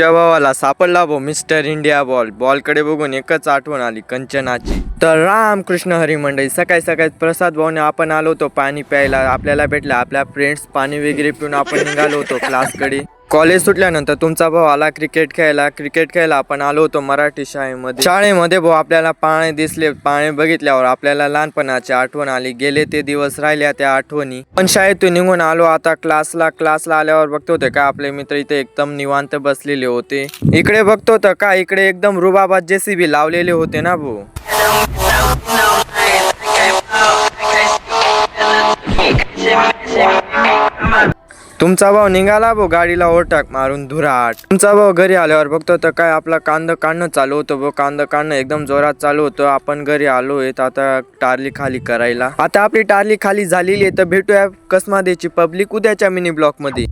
तुमच्या भावाला सापडला भो मिस्टर इंडिया बॉलकडे बघून एकच आठवण आली कंचनाची। तर रामकृष्ण हरी मंडळी, सकाळी सकाळी प्रसाद भाऊने आपण आलो होतो पाणी प्यायला, आपल्याला भेटला आपल्या फ्रेंड्स पाणी वगैरे पिऊन आपण निघालो होतो क्लासकडे। कॉलेज सुटल्यानंतर तुमचा भाऊ आला क्रिकेट खेळायला आपण आलो होतो मराठी शाळेमध्ये भाऊ आपल्याला पाणी दिसले, पाणी बघितल्यावर आपल्याला लहानपणाची आठवण आली, गेले ते दिवस राहिल्या त्या आठवणी। पण शाळेतून निघून आलो आता क्लासला आल्यावर बघतो होते का आपले मित्र इथे एकदम निवांत बसलेले होते। इकडे बघतो होतं का इकडे एकदम रुबाबात जेसीबी लावलेले होते ना भाऊ। तुमचा भाऊ निघाला भाऊ गाडीला ओरटाक मारून धुराट। तुमचा भाऊ घरी आल्यावर बघतो तर काय आपला कांदा काढणं चालू होतं भाऊ, कांदा काढणं एकदम जोरात चालू होतं। आपण घरी आलोय आता टारली खाली करायला। आता आपली टारली खाली झालेली आहे, तर भेटूया कसमादेची पब्लिक उद्याच्या मिनी ब्लॉक मध्ये।